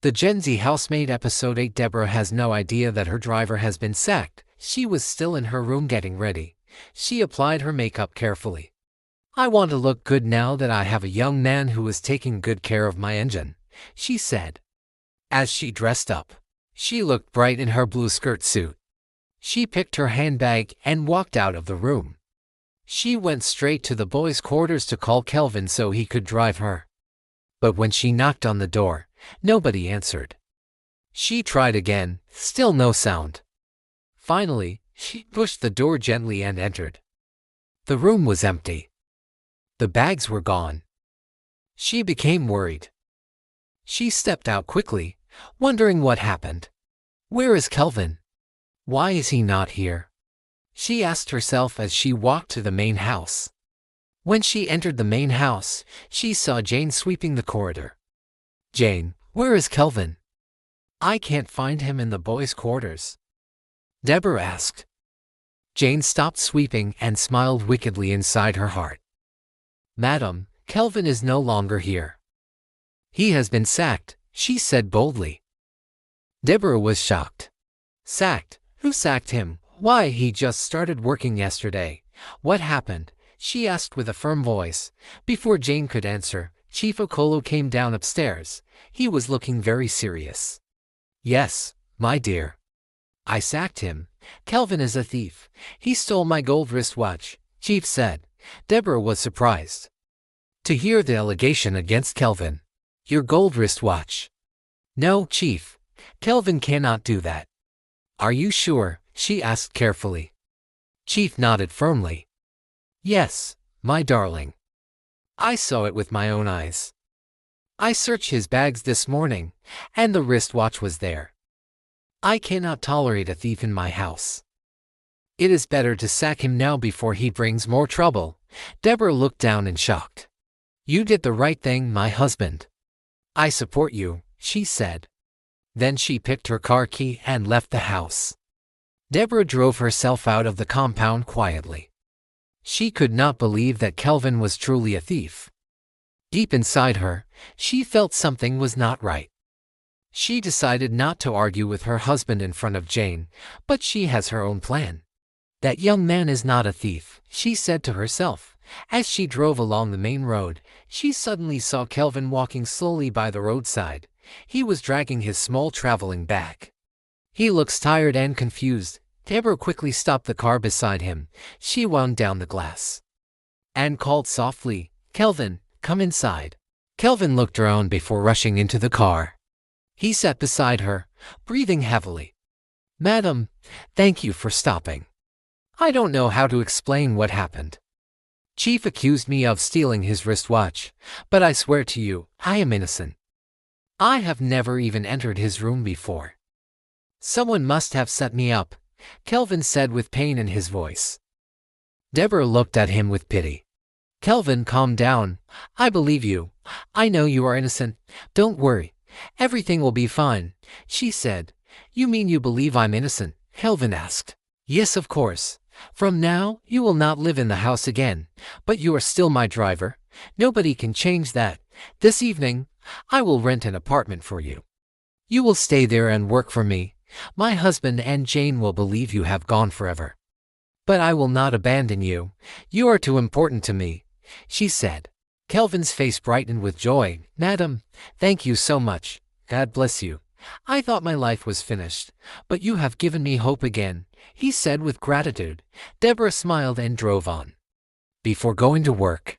The Gen Z Housemaid Episode 8. Deborah has no idea that her driver has been sacked. She was still in her room getting ready. She applied her makeup carefully. "I want to look good now that I have a young man who is taking good care of my engine," she said. As she dressed up, she looked bright in her blue skirt suit. She picked her handbag and walked out of the room. She went straight to the boys' quarters to call Kelvin so he could drive her. But when she knocked on the door, nobody answered. She tried again, still no sound. Finally, she pushed the door gently and entered. The room was empty. The bags were gone. She became worried. She stepped out quickly, wondering what happened. Where is Kelvin? Why is he not here? She asked herself as she walked to the main house. When she entered the main house, she saw Jane sweeping the corridor. "Jane, where is Kelvin? I can't find him in the boys' quarters," Deborah asked. Jane stopped sweeping and smiled wickedly inside her heart. "Madam, Kelvin is no longer here. He has been sacked," she said boldly. Deborah was shocked. "Sacked? Who sacked him? Why, he just started working yesterday. What happened?" she asked with a firm voice. Before Jane could answer, Chief Okolo came down upstairs. He was looking very serious. "Yes, my dear. I sacked him. Kelvin is a thief. He stole my gold wristwatch," Chief said. Deborah was surprised to hear the allegation against Kelvin. "Your gold wristwatch?" "No, Chief. Kelvin cannot do that." "Are you sure?" she asked carefully. Chief nodded firmly. "Yes, my darling. I saw it with my own eyes. I searched his bags this morning, and the wristwatch was there. I cannot tolerate a thief in my house. It is better to sack him now before he brings more trouble." Deborah looked down in shock. "You did the right thing, my husband. I support you," she said. Then she picked her car key and left the house. Deborah drove herself out of the compound quietly. She could not believe that Kelvin was truly a thief. Deep inside her, she felt something was not right. She decided not to argue with her husband in front of Jane, but she has her own plan. "That young man is not a thief," she said to herself. As she drove along the main road, she suddenly saw Kelvin walking slowly by the roadside. He was dragging his small traveling bag. He looks tired and confused. Deborah quickly stopped the car beside him. She wound down the glass and called softly, "Kelvin, come inside." Kelvin looked around before rushing into the car. He sat beside her, breathing heavily. "Madam, thank you for stopping. I don't know how to explain what happened. Chief accused me of stealing his wristwatch, but I swear to you, I am innocent. I have never even entered his room before. Someone must have set me up," Kelvin said with pain in his voice. Deborah looked at him with pity. "Kelvin, calm down. I believe you. I know you are innocent. Don't worry. Everything will be fine," she said. "You mean you believe I'm innocent?" Kelvin asked. "Yes, of course. From now, you will not live in the house again, but you are still my driver. Nobody can change that. This evening, I will rent an apartment for you. You will stay there and work for me. My husband and Jane will believe you have gone forever. But I will not abandon you. You are too important to me," she said. Kelvin's face brightened with joy. "Madam, thank you so much. God bless you. I thought my life was finished, but you have given me hope again," he said with gratitude. Deborah smiled and drove on. Before going to work,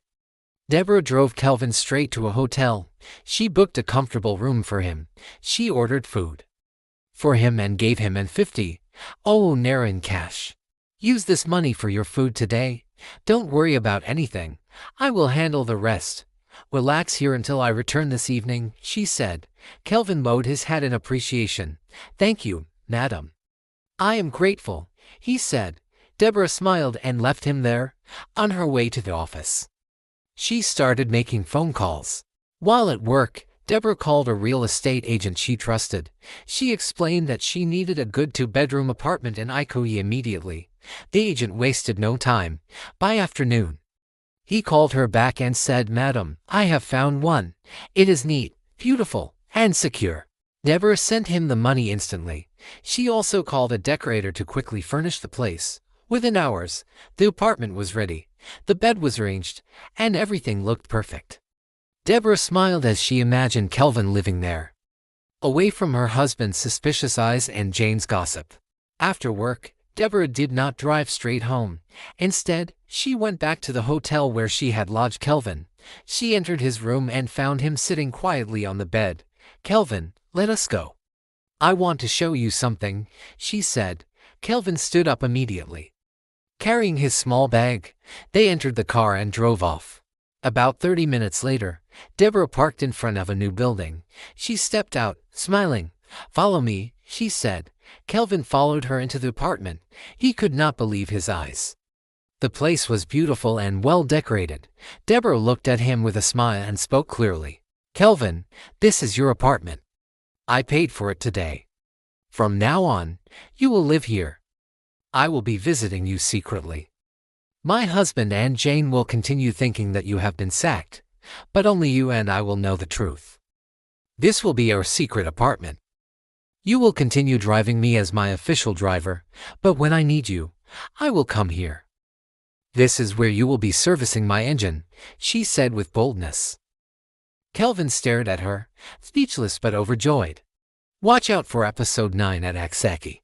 Deborah drove Kelvin straight to a hotel. She booked a comfortable room for him. She ordered food for him and gave him an 50 naira in cash. "Use this money for your food today. Don't worry about anything. I will handle the rest. Relax here until I return this evening," she said. Kelvin bowed his head in appreciation. "Thank you, madam. I am grateful," he said. Deborah smiled and left him there. On her way to the office, she started making phone calls. While at work, Deborah called a real estate agent she trusted. She explained that she needed a good 2-bedroom apartment in Ikoyi immediately. The agent wasted no time. By afternoon, he called her back and said, "Madam, I have found one. It is neat, beautiful, and secure. Deborah sent him the money instantly. She also called a decorator to quickly furnish the place. Within hours, the apartment was ready, the bed was arranged, and everything looked perfect. Deborah smiled as she imagined Kelvin living there, away from her husband's suspicious eyes and Jane's gossip. After work, Deborah did not drive straight home. Instead, she went back to the hotel where she had lodged Kelvin. She entered his room and found him sitting quietly on the bed. "Kelvin, let us go. I want to show you something," she said. Kelvin stood up immediately. Carrying his small bag, they entered the car and drove off. About 30 minutes later, Deborah parked in front of a new building. She stepped out, smiling. "Follow me," she said. Kelvin followed her into the apartment. He could not believe his eyes. The place was beautiful and well decorated. Deborah looked at him with a smile and spoke clearly. "Kelvin, this is your apartment. I paid for it today. From now on, you will live here. I will be visiting you secretly. My husband and Jane will continue thinking that you have been sacked, but only you and I will know the truth. This will be our secret apartment. You will continue driving me as my official driver, but when I need you, I will come here. This is where you will be servicing my engine," she said with boldness. Kelvin stared at her, speechless but overjoyed. Watch out for episode 9 at Aksaki.